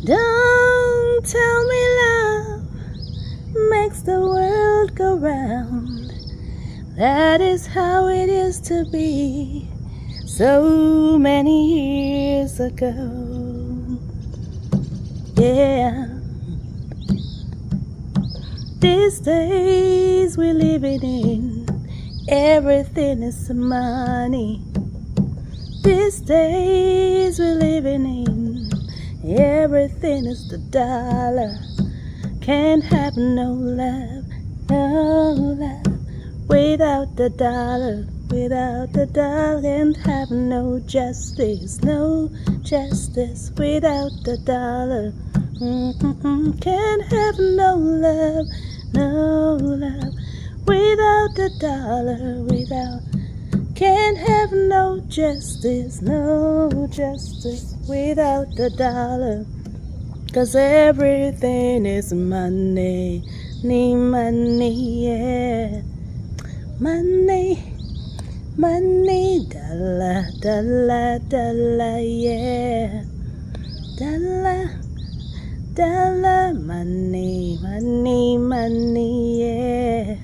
Don't tell me love makes the world go round. That is how it used to be so many years ago. Yeah. These days we're living in, everything is money. These days we're living in, everything is the dollar. Can't have no love without the dollar. Without the dollar, can't have no justice without the dollar. Can't have no love without the dollar. Can't have no justice without the dollar. 'Cause everything is money, yeah. Money, dollar, yeah. Dollar, money, yeah.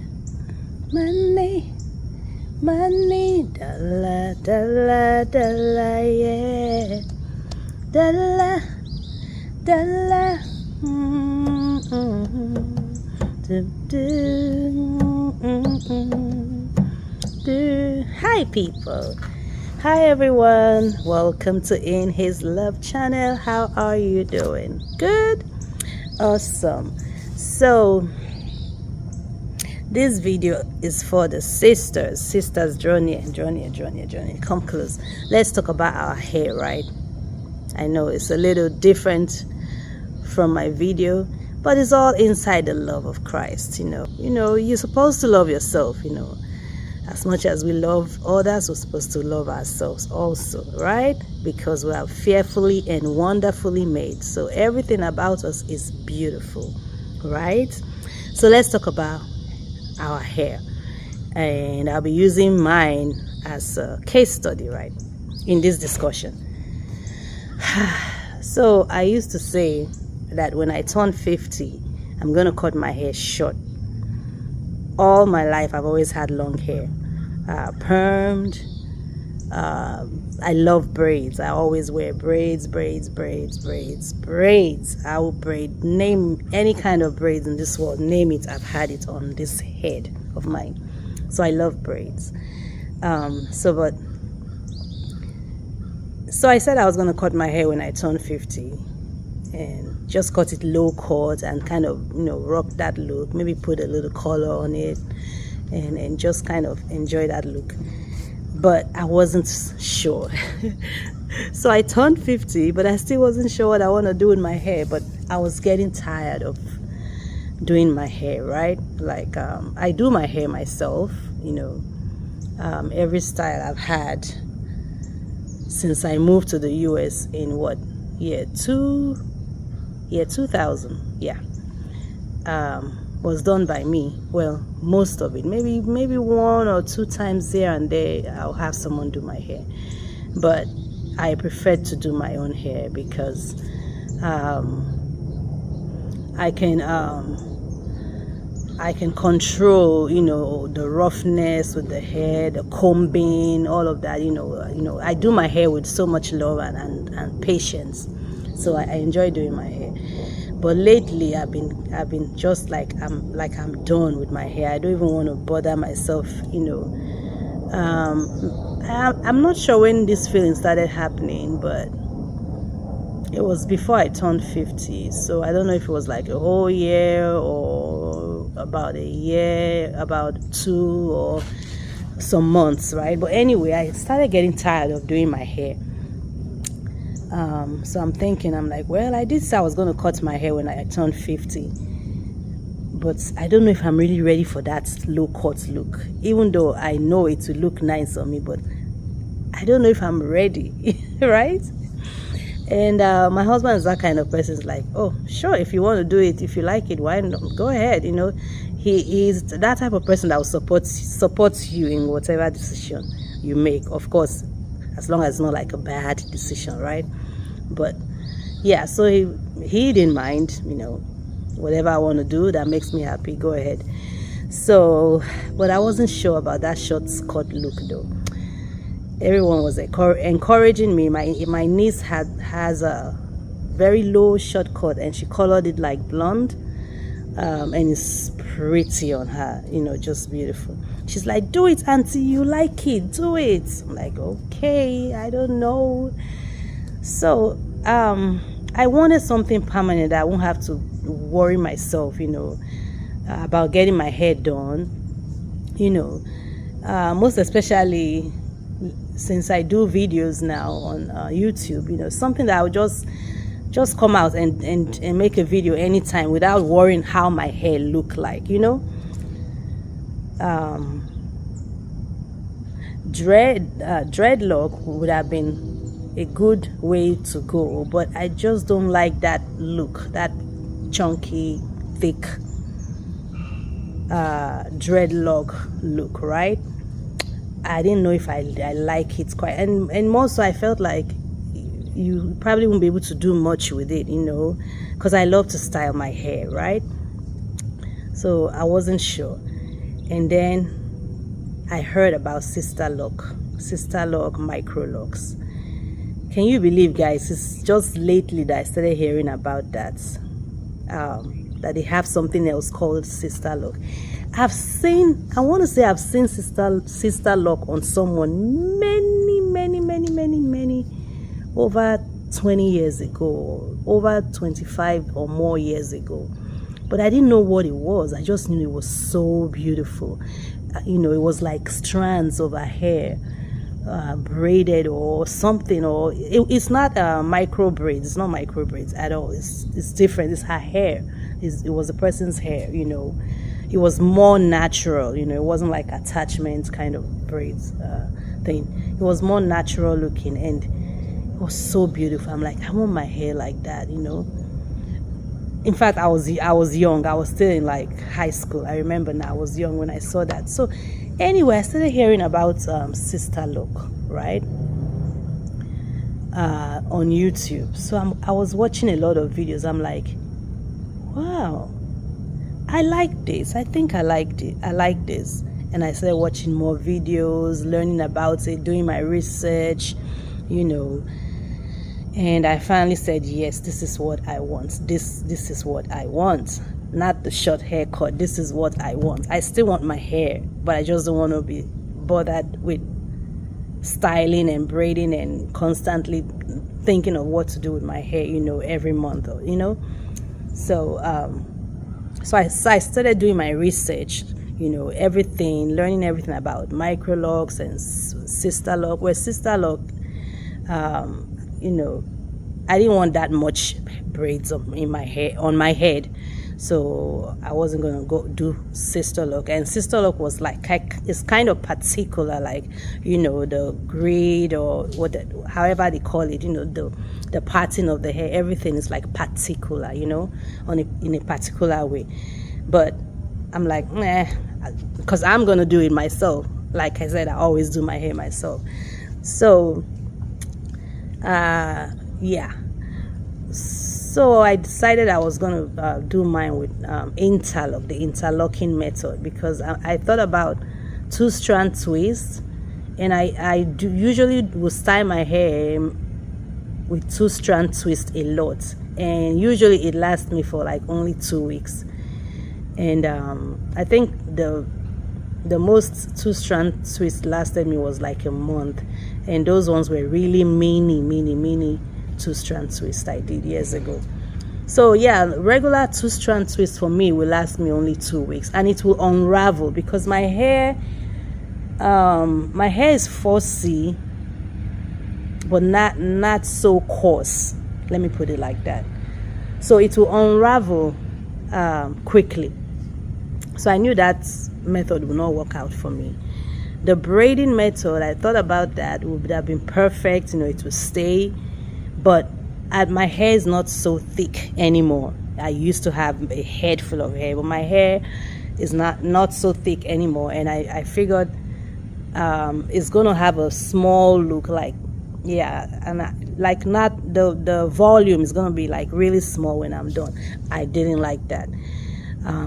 Money, dollar, yeah. Dollar. Hi people, hi everyone, welcome to In His Love channel. How are you doing? Good? Awesome. So this video is for the sisters. Journey, come close. Let's talk about our hair, right? I know it's a little different from my video, but it's all inside the love of Christ. You know, you're supposed to love yourself. As much as we love others, we're supposed to love ourselves also, right? Because we are fearfully and wonderfully made. So everything about us is beautiful, right? So let's talk about our hair, and I'll be using mine as a case study, right, in this discussion. So I used to say that when I turn 50, I'm going to cut my hair short. All my life, I've always had long hair, permed. I love braids. I always wear braids. I will braid, name any kind of braids in this world, name it, I've had it on this head of mine. So I love braids. So I said I was going to cut my hair when I turned 50 and just cut it low cut and kind of, rock that look, maybe put a little color on it and just kind of enjoy that look. But I wasn't sure. So I turned 50, but I still wasn't sure what I want to do with my hair. But I was getting tired of doing my hair, right? Like I do my hair myself, every style I've had since I moved to the US in what year? 2000. Yeah. Was done by me. Well, most of it, maybe 1 or 2 times here and there I'll have someone do my hair, but I prefer to do my own hair because I can control, the roughness with the hair, the combing, all of that. I do my hair with so much love and patience, so I enjoy doing my hair. But lately, I've been just like I'm done with my hair. I don't even want to bother myself. I'm not sure when this feeling started happening, but it was before I turned 50. So I don't know if it was like a whole year or about a year, about 2 or some months, right? But anyway, I started getting tired of doing my hair. So I'm like, well, I did say I was going to cut my hair when I turned 50, but I don't know if I'm really ready for that low cut look, even though I know it will look nice on me, but I don't know if I'm ready. Right? And my husband is that kind of person. Is like, oh, sure, if you want to do it, if you like it, why not? Go ahead. He is that type of person that will support you in whatever decision you make, of course, as long as it's not like a bad decision, right? But yeah, so he didn't mind, you know, whatever I want to do that makes me happy, go ahead. So, but I wasn't sure about that short skirt look though. Everyone was encouraging me. My niece has a very low short cut, and she colored it like blonde, and it's pretty on her, you know, just beautiful. She's like, do it, auntie, you like it, do it. I'm like, okay, I don't know. So I wanted something permanent that I won't have to worry myself, you know, about getting my hair done, you know, most especially since I do videos now on YouTube, you know, something that I would just come out and make a video anytime without worrying how my hair look like, you know. Dreadlock would have been a good way to go, but I just don't like that look, that chunky, thick dreadlock look, right? I didn't know if I like it quite, and more so I felt like you probably won't be able to do much with it, you know, because I love to style my hair, right? So I wasn't sure. And then I heard about sister lock microlocks. Can you believe, guys, it's just lately that I started hearing about that, that they have something else called sister lock. I want to say I've seen sister lock on someone many over 20 years ago, over 25 or more years ago, but I didn't know what it was. I just knew it was so beautiful. You know, it was like strands of her hair, braided or something, or it's not micro braids. It's not micro braids at all. It's different. It's her hair. It was a person's hair, you know. It was more natural, you know. It wasn't like attachment kind of braids thing. It was more natural looking, and it was so beautiful. I'm like, I want my hair like that, you know. In fact, I was young. I was still in like high school. I remember now. I was young when I saw that. So anyway, I started hearing about sister lock, right, on YouTube. So I was watching a lot of videos. I'm like, wow, I like this. I think I liked it. I like this. And I started watching more videos, learning about it, doing my research, you know. And I finally said, yes, this is what I want. This is what I want. Not the short haircut. This is what I want. I still want my hair, but I just don't want to be bothered with styling and braiding and constantly thinking of what to do with my hair, you know, every month, you know. So I started doing my research, you know, everything, learning everything about microlocks and sister lock. Where sister lock, you know, I didn't want that much braids in my hair, on my head, so I wasn't gonna go do sister lock. And sister lock was like, it's kind of particular, like, you know, the grid or however they call it, you know, the parting of the hair, everything is like particular, you know, in a particular way. But I'm like, nah, because I'm gonna do it myself. Like I said, I always do my hair myself. So yeah, so I decided I was gonna do mine with interlock, the interlocking method, because I thought about 2-strand twist, and I usually will style my hair with 2-strand twist a lot, and usually it lasts me for like only 2 weeks. And I think the most 2-strand twist lasted me was like a month, and those ones were really mini 2-strand twist I did years ago. So yeah, regular 2-strand twist for me will last me only 2 weeks, and it will unravel because my hair is 4C, but not so coarse, let me put it like that. So it will unravel quickly. So I knew that method would not work out for me. The braiding method, I thought about that, would have been perfect, you know, it would stay, but my hair is not so thick anymore. I used to have a head full of hair, but my hair is not so thick anymore, and I figured it's gonna have a small look, like, yeah, and like not the volume is gonna be like really small when I'm done. I didn't like that.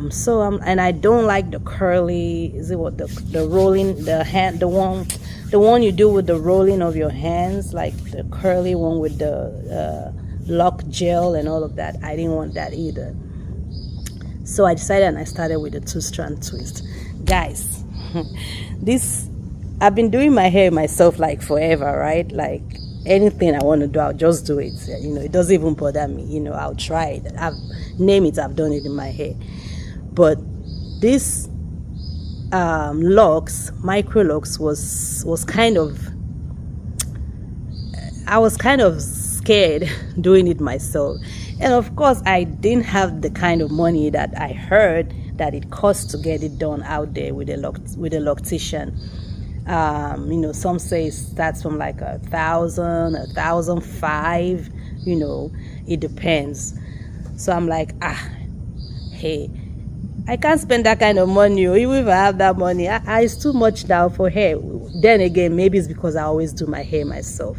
So and I don't like the curly, is it what, the rolling, the one you do with the rolling of your hands, like the curly one with the lock gel and all of that. I didn't want that either. So I decided and I started with the 2-strand twist. Guys, I've been doing my hair myself like forever, right? Like anything I want to do, I'll just do it. You know, it doesn't even bother me. You know, I'll try it. I've done it in my hair. But this locks, microlocks, was kind of, I was kind of scared doing it myself. And of course, I didn't have the kind of money that I heard that it costs to get it done out there with a loctician. You know, some say it starts from like 1,000, 1,005. You know, it depends. So I'm like, hey, I can't spend that kind of money, or even if I have that money, it's too much now for hair. Then again, maybe it's because I always do my hair myself.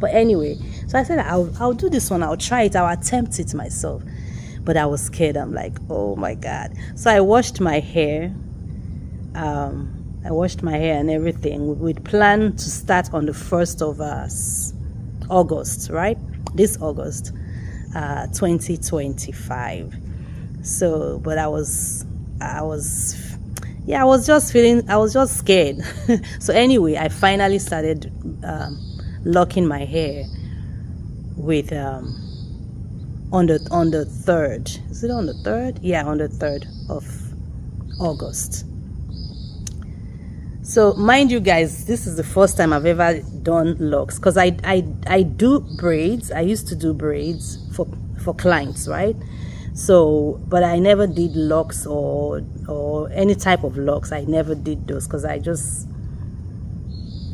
But anyway, so I said I'll do this one. I'll try it. I'll attempt it myself. But I was scared. I'm like, oh my God. So I washed my hair. And everything. We'd plan to start on the 1st of August, right? This August, 2025. So, but I was just scared. So anyway, I finally started locking my hair with on the 3rd. Is it on the 3rd? Yeah, on the 3rd of August. So mind you guys, this is the first time I've ever done locks, because I do braids. I used to do braids for clients, right? So, but I never did locks or any type of locks. I never did those because I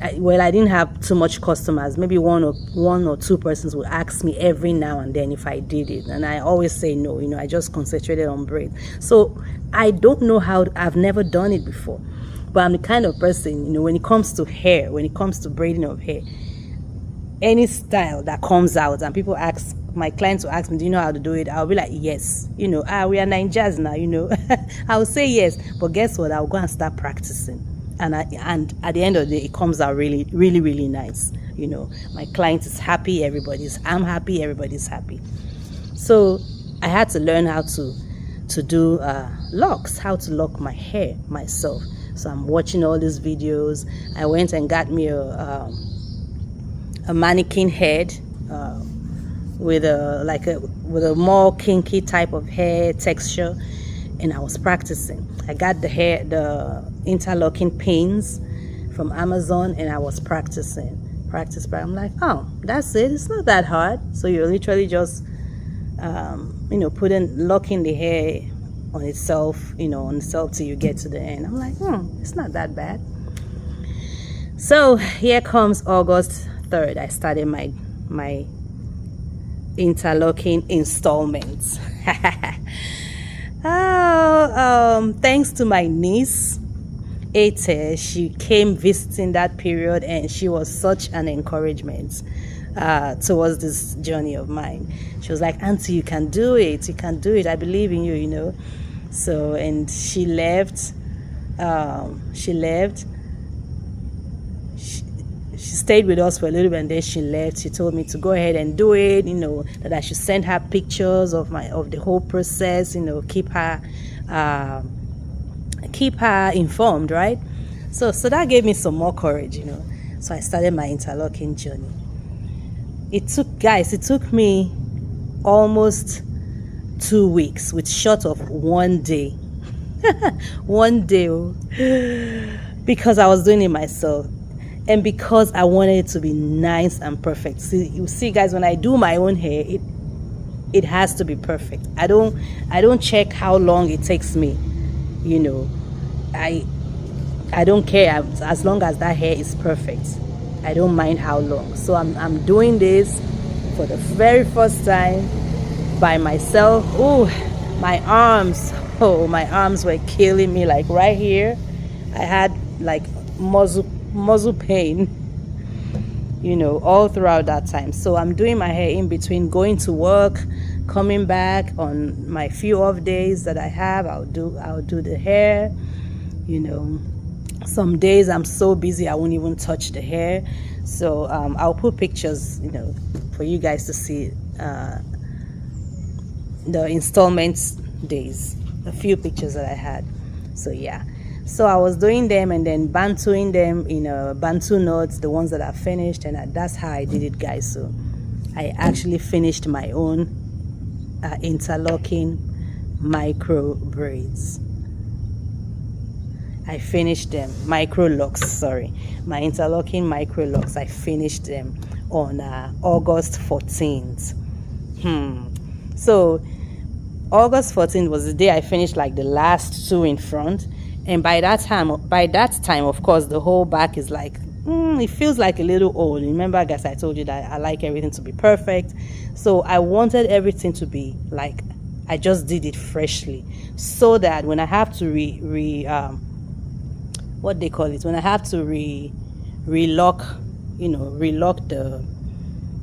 didn't have too much customers. Maybe one or two persons would ask me every now and then if I did it, and I always say no. You know, I just concentrated on braids. So I don't know how. I've never done it before, but I'm the kind of person, you know, when it comes to hair, when it comes to braiding of hair, any style that comes out and people ask, my clients will ask me, do you know how to do it? I'll be like, yes. You know, we are Nigerians now, you know. I'll say yes, but guess what? I'll go and start practicing. And at the end of the day, it comes out really, really, really nice. You know, my client is happy, I'm happy, everybody's happy. So I had to learn how to do locks, how to lock my hair myself. So I'm watching all these videos. I went and got me a mannequin head with a more kinky type of hair texture, and I was practicing. I got the interlocking pins from Amazon, and I was practicing. I'm like, oh, that's it. It's not that hard. So you're literally just locking the hair on itself, till you get to the end. I'm like, it's not that bad. So here comes August 3rd. I started my interlocking installments. Thanks to my niece Ate, she came visiting that period, and she was such an encouragement towards this journey of mine. She was like, Auntie, you can do it, I believe in you, you know. So, and she left. She stayed with us for a little bit, and then she left. She told me to go ahead and do it, you know, that I should send her pictures of the whole process, you know, keep her informed, right? So that gave me some more courage, you know. So I started my interlocking journey. It took me almost 2 weeks, with short of 1 day. 1 day, because I was doing it myself. And because I wanted it to be nice and perfect. You see, guys, when I do my own hair, it has to be perfect. I don't check how long it takes me. You know, I don't care as long as that hair is perfect. I don't mind how long. So I'm doing this for the very first time by myself. My arms were killing me, like right here. I had like muscle pain. you know, all throughout that time. So I'm doing my hair in between going to work, coming back. On my few off days that I have, I'll do the hair. You know, some days I'm so busy I won't even touch the hair. So I'll put pictures, you know, for you guys to see the installments days, a few pictures that I had. So yeah, so I was doing them and then bantuing them in bantu knots, the ones that I finished, and that's how I did it, guys. So I actually finished my own interlocking micro braids. I finished them, micro locks, sorry, my interlocking micro locks. I finished them on August 14th. So August 14th was the day I finished like the last two in front, and by that time, of course, the whole back is like it feels like a little old. Remember, guys, I told you that I like everything to be perfect, so I wanted everything to be like I just did it freshly, so that when I have to what they call it, when I have to relock, you know,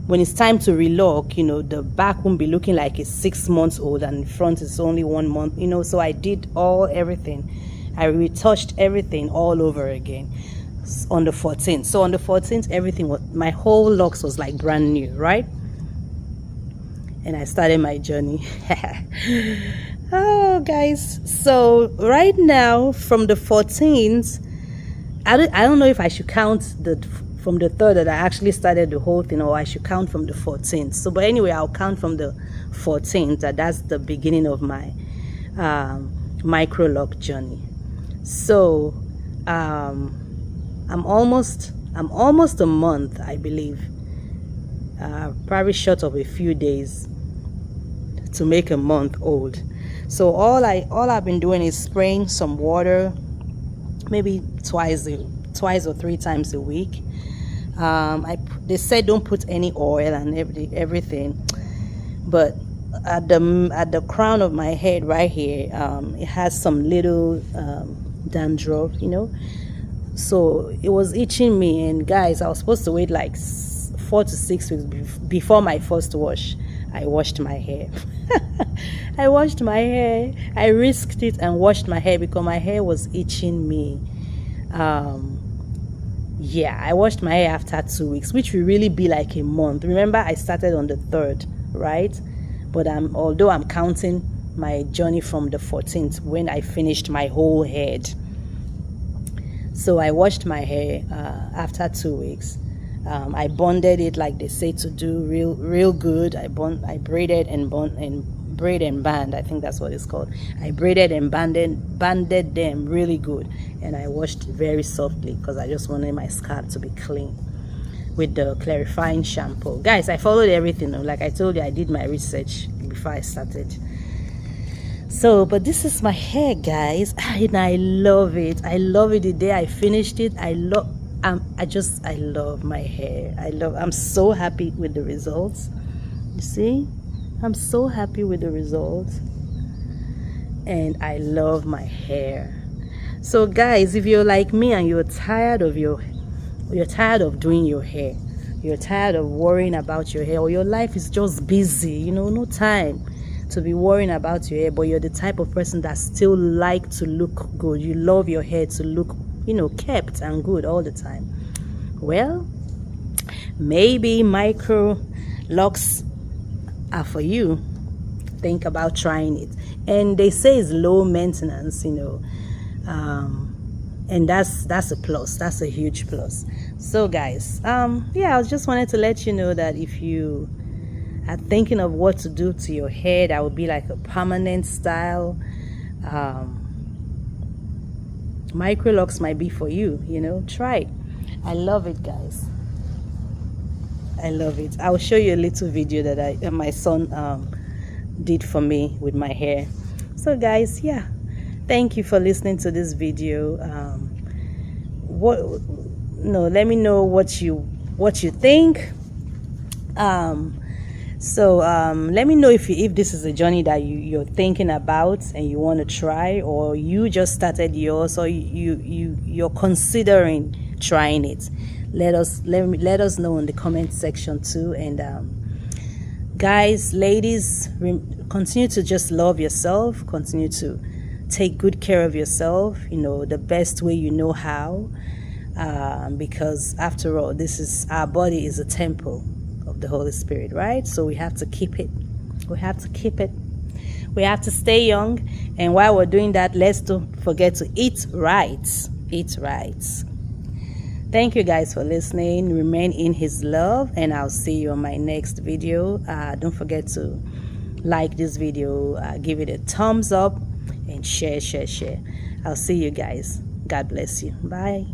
when it's time to relock, you know, the back won't be looking like it's 6 months old and in front is only 1 month, you know. So I did everything. I retouched everything all over again on the 14th. So on the 14th, everything was, my whole locks was like brand new, right? And I started my journey. Oh, guys. So right now, from the 14th, I don't know if I should count from the 3rd that I actually started the whole thing, or I should count from the 14th. So, but anyway, I'll count from the 14th. That's the beginning of my micro lock journey. So, I'm almost a month, I believe. Probably short of a few days to make a month old. So all I've been doing is spraying some water, maybe twice or 3 times a week. They said don't put any oil and everything, but at the crown of my head right here, it has some little dandruff, you know. So it was itching me, and guys, I was supposed to wait like 4 to 6 weeks before my first wash. I washed my hair. I washed my hair. I risked it and washed my hair because my hair was itching me. Yeah, I washed my hair after 2 weeks, which will really be like a month. Remember, I started on the 3rd, right? But although I'm counting my journey from the 14th when I finished my whole head. So I washed my hair after 2 weeks. I bonded it like they say to do, real good. I braided and braid and band, I think that's what it's called. I braided and banded them really good, and I washed very softly because I just wanted my scalp to be clean with the clarifying shampoo. Guys, I followed everything. Like I told you, I did my research before I started. So, but this is my hair, guys, and I love it. I love it the day I finished it. I love my hair. I'm so happy with the results. You see, I'm so happy with the results, and I love my hair. So guys, if you're like me and you're tired of doing your hair, you're tired of worrying about your hair, or your life is just busy, you know, no time to be worrying about your hair, but you're the type of person that still like to look good, you love your hair to look, you know, kept and good all the time, well, maybe micro locks are for you. Think about trying it. And they say it's low maintenance, you know, and that's a plus. That's a huge plus. So guys, yeah, I just wanted to let you know that if you are thinking of what to do to your hair that would be like a permanent style, micro locks might be for you. You know, try it. I love it, guys. I love it. I'll show you a little video that my son did for me with my hair. So guys, yeah, thank you for listening to this video. Let me know what you think. Let me know if this is a journey that you're thinking about and you want to try, or you just started yours, or you're considering trying it. let us know in the comment section too. And guys, ladies, continue to just love yourself, continue to take good care of yourself, you know, the best way you know how, because after all, our body is a temple of the Holy Spirit, right? So we have to keep it. We have to keep it. We have to stay young. And while we're doing that, let's don't forget to eat right. Eat right. Thank you guys for listening. Remain in His love, and I'll see you on my next video. Don't forget to like this video, give it a thumbs up, and share. I'll see you guys. God bless you. Bye.